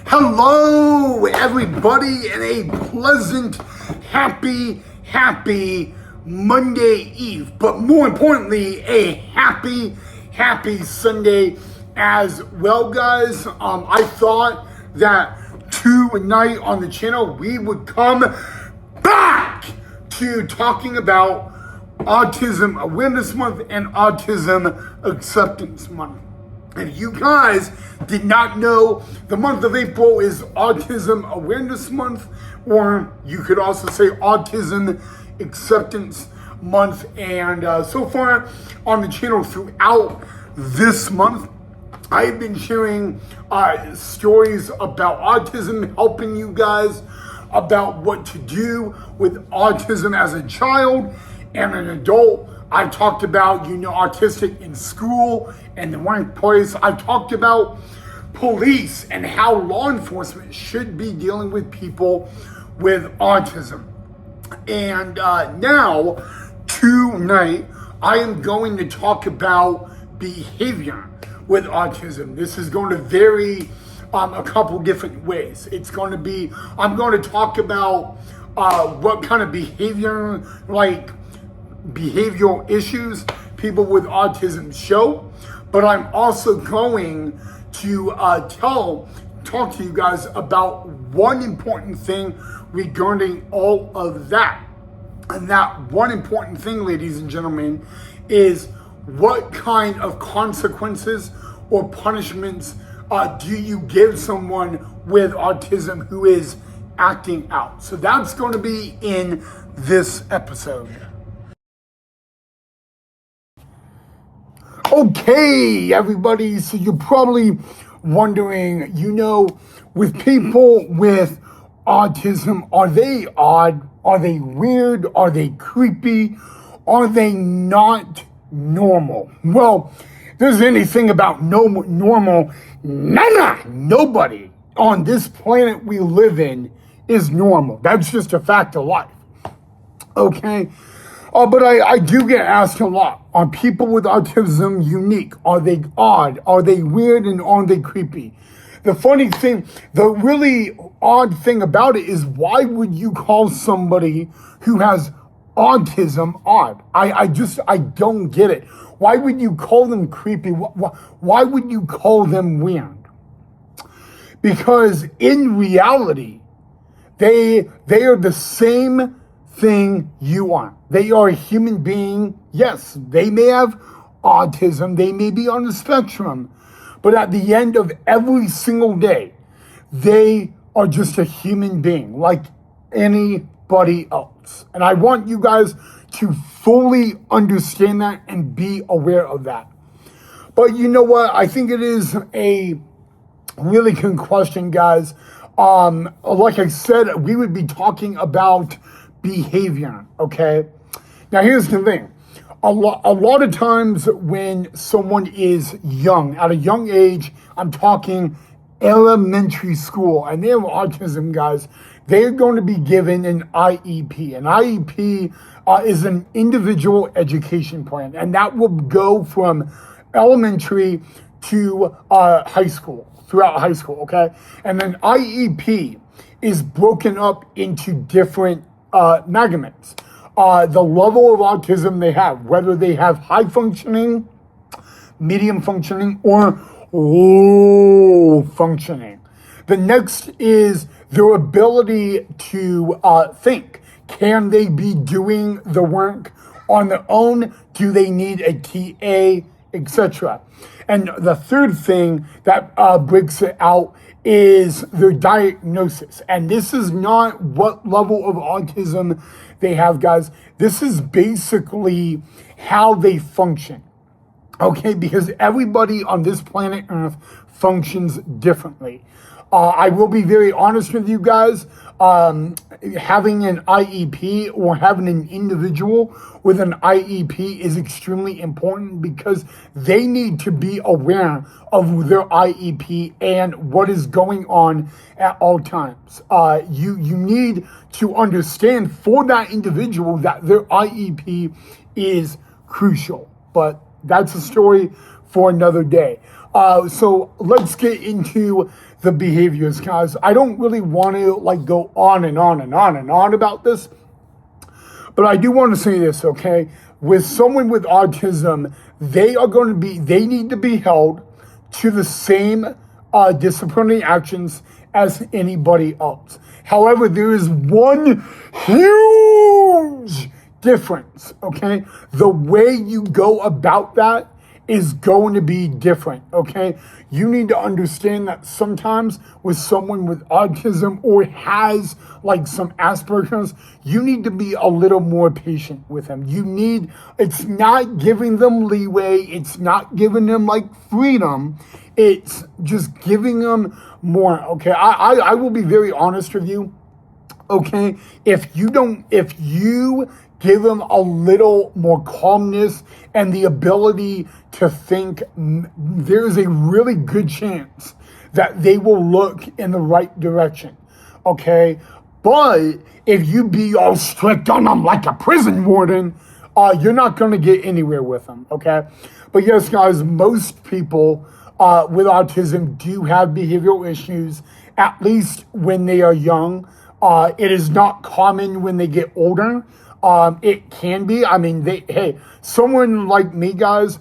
Hello, everybody, and a pleasant, happy Monday Eve. But more importantly, a happy Sunday as well, guys. I thought that tonight on the channel we would come back to talking about Autism Awareness Month and Autism Acceptance Month. If you guys did not know, the month of April is Autism Awareness Month, or you could also say Autism Acceptance Month. And so far on the channel throughout this month, I've been sharing stories about autism, helping you guys about what to do with autism as a child and an adult. I talked about, autistic in school and the workplace. I talked about police and how law enforcement should be dealing with people with autism. And now, tonight, I am going to talk about behavior with autism. This is going to vary a couple different ways. I'm going to talk about what kind of behavior, like behavioral issues people with autism show, but I'm also going to talk to you guys about one important thing regarding all of that. And that one important thing, ladies and gentlemen, is what kind of consequences or punishments do you give someone with autism who is acting out? So that's going to be in this episode. Okay, everybody, so you're probably wondering, with people with autism, are they odd? Are they weird? Are they creepy? Are they not normal? Well, if there's anything about normal, nobody on this planet we live in is normal. That's just a fact of life. Okay? But I do get asked a lot, are people with autism unique? Are they odd? Are they weird? And are they creepy? The funny thing, the really odd thing about it is, why would you call somebody who has autism odd? I don't get it. Why would you call them creepy? Why would you call them weird? Because in reality, they are the same thing you are. They are a human being. Yes, they may have autism. They may be on the spectrum. But at the end of every single day, they are just a human being like anybody else. And I want you guys to fully understand that and be aware of that. But you know what? I think it is a really good question, guys. Like I said, we would be talking about behavior, okay? Now, here's the thing. A lot of times when someone is young, at a young age, I'm talking elementary school, and they have autism, guys, they're going to be given an IEP. An IEP is an individual education plan, and that will go from elementary to high school, throughout high school, okay? And then IEP is broken up into different measurements. The level of autism they have, whether they have high functioning, medium functioning, or low functioning. The next is their ability to think. Can they be doing the work on their own? Do they need a TA, etc.? And the third thing that breaks it out is their diagnosis. And this is not what level of autism they have, guys. This is basically how they function. Okay, because everybody on this planet Earth functions differently. I will be very honest with you guys. Having an IEP or having an individual with an IEP is extremely important, because they need to be aware of their IEP and what is going on at all times. You need to understand for that individual that their IEP is crucial. But that's a story for another day. So let's get into the behaviors, guys. I don't really want to like go on and on and on and on about this, but I do want to say this, okay? With someone with autism, they need to be held to the same disciplinary actions as anybody else. However, there is one huge difference, okay? The way you go about that is going to be different, okay? You need to understand that sometimes with someone with autism or has like some Asperger's, you need to be a little more patient with them. It's not giving them leeway, it's not giving them like freedom, it's just giving them more, okay? I will be very honest with you, okay? If you give them a little more calmness and the ability to think, there's a really good chance that they will look in the right direction, okay? But if you be all strict on them like a prison warden, you're not going to get anywhere with them, okay? But yes, guys, most people with autism do have behavioral issues, at least when they are young. It is not common when they get older. It can be. I mean, someone like me, guys,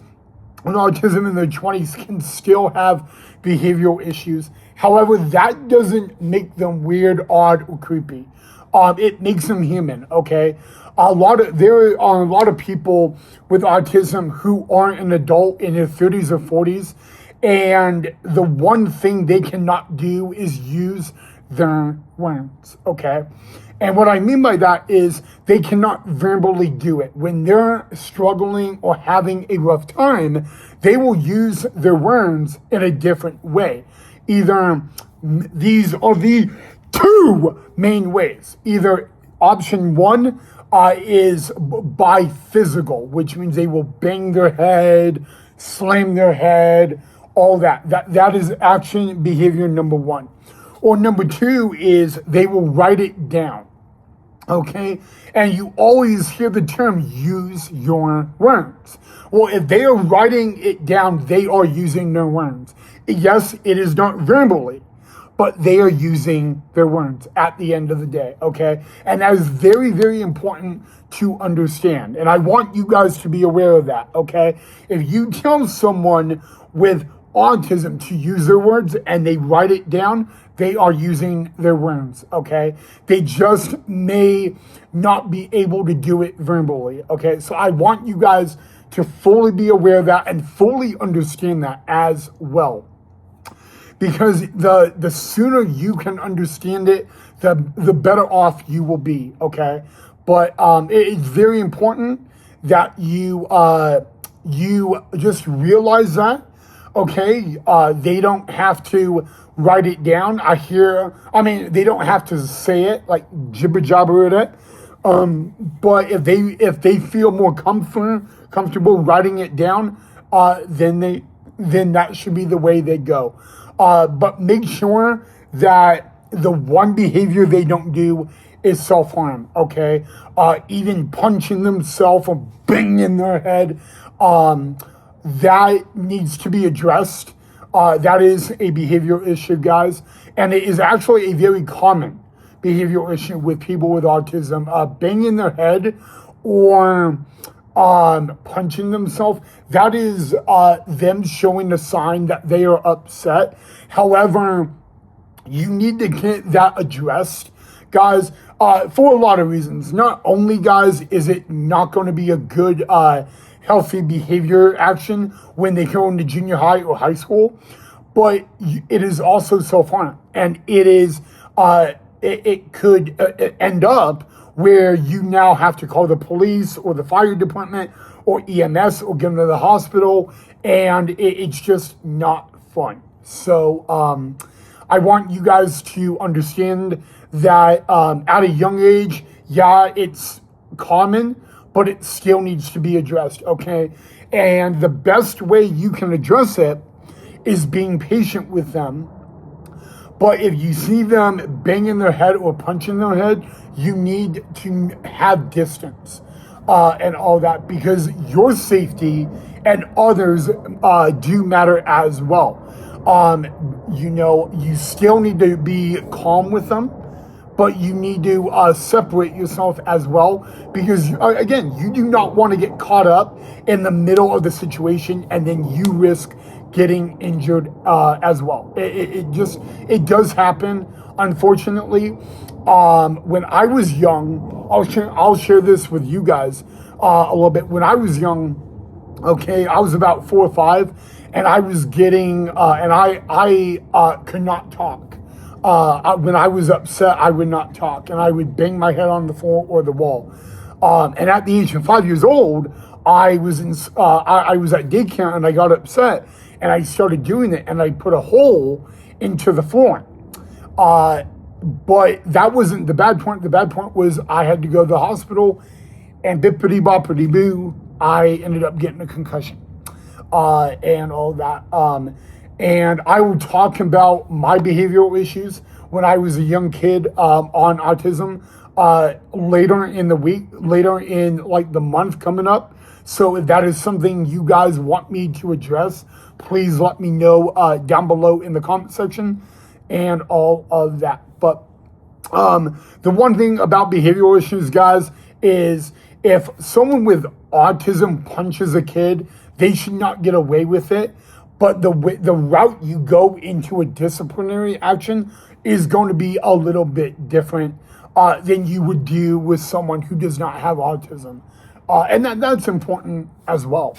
with autism in their 20s can still have behavioral issues. However, that doesn't make them weird, odd, or creepy. It makes them human, okay? There are a lot of people with autism who aren't an adult in their 30s or 40s, and the one thing they cannot do is use their words, okay? And what I mean by that is they cannot verbally do it. When they're struggling or having a rough time, they will use their words in a different way. Either these are the two main ways. Either option one is by physical, which means they will bang their head, slam their head, all that. That is action behavior number one. Or number two is they will write it down, okay? And you always hear the term, use your words. Well, if they are writing it down, they are using their words. Yes, it is not verbally, but they are using their words at the end of the day, okay? And that is very, very important to understand. And I want you guys to be aware of that, okay? If you tell someone with autism to use their words and they write it down, they are using their words, okay? They just may not be able to do it verbally, okay? So I want you guys to fully be aware of that and fully understand that as well. Because the sooner you can understand it, the better off you will be, okay? But it's very important that you just realize that, okay? They don't have to write it down. They don't have to say it, like jibber jabber it. But if they feel more comfortable writing it down, then that should be the way they go. But make sure that the one behavior they don't do is self-harm, okay? Even punching themselves or banging their head, that needs to be addressed. That is a behavioral issue, guys. And it is actually a very common behavioral issue with people with autism. Banging their head or punching themselves, that is them showing the sign that they are upset. However, you need to get that addressed, guys, for a lot of reasons. Not only, guys, is it not going to be a good healthy behavior action when they go into junior high or high school, but it is also self-harm, and it could end up where you now have to call the police or the fire department or EMS or get them to the hospital, and it's just not fun. So I want you guys to understand that at a young age, yeah, it's common, but it still needs to be addressed, okay? And the best way you can address it is being patient with them. But if you see them banging their head or punching their head, you need to have distance and all that, because your safety and others do matter as well. You still need to be calm with them, but you need to separate yourself as well, because again, you do not want to get caught up in the middle of the situation and then you risk getting injured as well. It does happen, unfortunately. When I was young, I'll share this with you guys a little bit. When I was young, okay, I was about 4 or 5, and I was getting and I could not talk. When I was upset, I would not talk, and I would bang my head on the floor or the wall. And at the age of 5 years old, I was I was at daycare, and I got upset, and I started doing it, and I put a hole into the flooring. But that wasn't the bad point. The bad point was I had to go to the hospital, and bippity boppity boo, I ended up getting a concussion and all that. And I will talk about my behavioral issues when I was a young kid on autism later in the week, later in like the month coming up. So if that is something you guys want me to address, please let me know down below in the comment section and all of that. But the one thing about behavioral issues, guys, is if someone with autism punches a kid, they should not get away with it. But the route you go into a disciplinary action is going to be a little bit different than you would do with someone who does not have autism. And that's important as well.